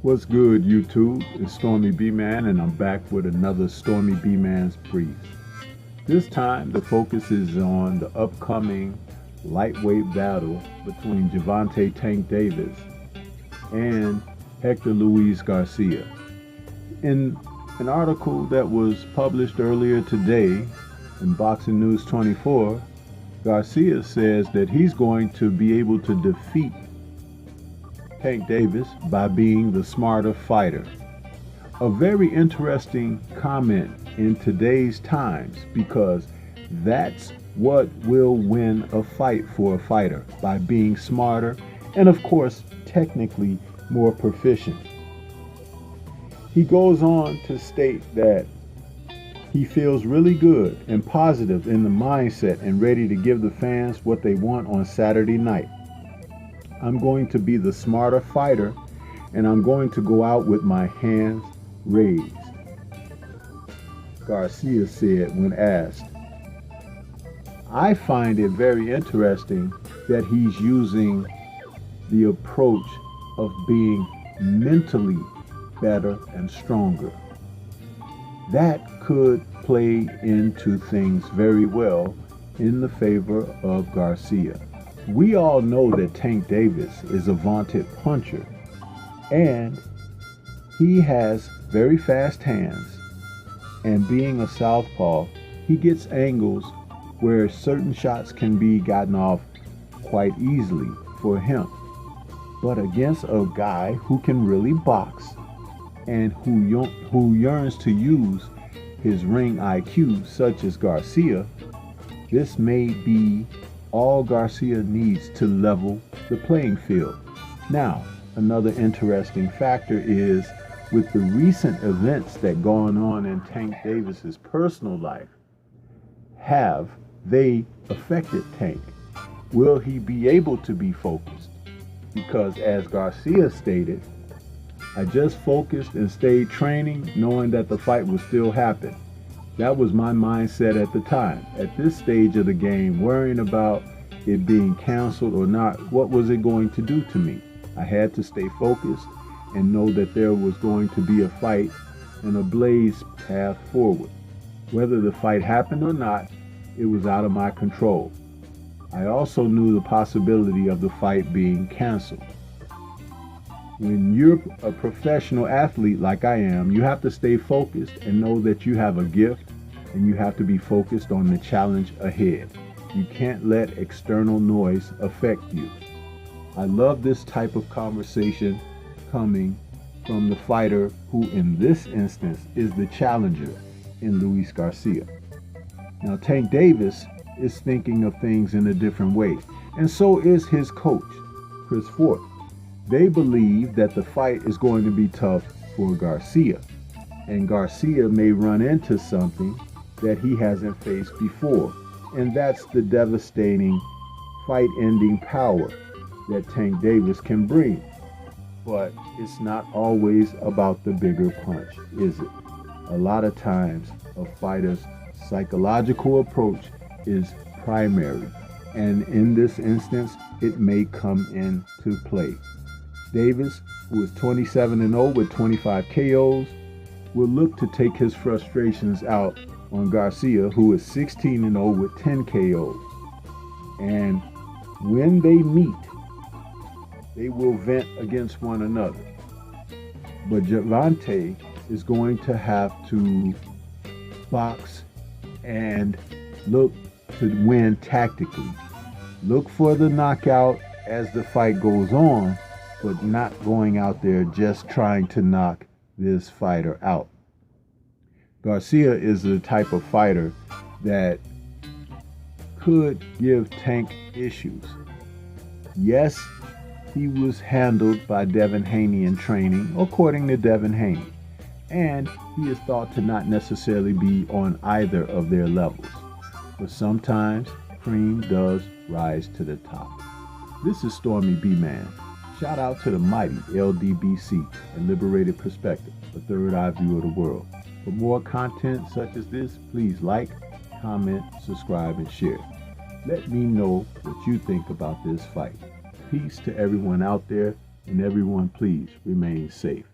What's good, YouTube? It's Stormybman, and I'm back with another Stormybman'S brief. This time, the focus is on the upcoming lightweight battle between Gervonta "Tank" Davis and Hector Garcia. In an article that was published earlier today in Boxing News 24, Garcia says that he's going to be able to defeat Tank Davis by being the smarter fighter. A very interesting comment in today's times, because that's what will win a fight for a fighter, by being smarter and, of course, technically more proficient. He goes on to state that he feels really good and positive in the mindset and ready to give the fans what they want on Saturday night. I'm going to be the smarter fighter, and I'm going to go out with my hands raised, Garcia said when asked. I find it very interesting that he's using the approach of being mentally better and stronger. That could play into things very well in the favor of Garcia. We all know that Tank Davis is a vaunted puncher, and he has very fast hands, and being a southpaw, he gets angles where certain shots can be gotten off quite easily for him. But against a guy who can really box and who yearns to use his ring IQ, such as Garcia, this may be all Garcia needs to level the playing field. Now, another interesting factor is, with the recent events that going on in Tank Davis's personal life, have they affected Tank? Will he be able to be focused? Because as Garcia stated, I just focused and stayed training, knowing that the fight would still happen. That was my mindset at the time. At this stage of the game, worrying about it being canceled or not, what was it going to do to me? I had to stay focused and know that there was going to be a fight and a blaze path forward. Whether the fight happened or not, it was out of my control. I also knew the possibility of the fight being canceled. When you're a professional athlete like I am, you have to stay focused and know that you have a gift, and you have to be focused on the challenge ahead. You can't let external noise affect you. I love this type of conversation coming from the fighter who in this instance is the challenger in Luis Garcia. Now, Tank Davis is thinking of things in a different way, and so is his coach, Chris Fort. They believe that the fight is going to be tough for Garcia, and Garcia may run into something that he hasn't faced before, and that's the devastating fight-ending power that Tank Davis can bring. But it's not always about the bigger punch, is it? A lot of times, a fighter's psychological approach is primary, and in this instance, it may come into play. Davis, who is 27-0 with 25 KOs, will look to take his frustrations out on Garcia, who is 16-0 with 10 KOs. And when they meet, they will vent against one another. But Gervonta is going to have to box and look to win tactically. Look for the knockout as the fight goes on, but not going out there just trying to knock this fighter out. Garcia is the type of fighter that could give Tank issues. Yes, he was handled by Devin Haney in training, according to Devin Haney, and he is thought to not necessarily be on either of their levels. But sometimes cream does rise to the top. This is Stormybman. Shout out to the mighty LDBC and Liberated Perspective, a third eye view of the world. For more content such as this, please like, comment, subscribe, and share. Let me know what you think about this fight. Peace to everyone out there, and everyone please remain safe.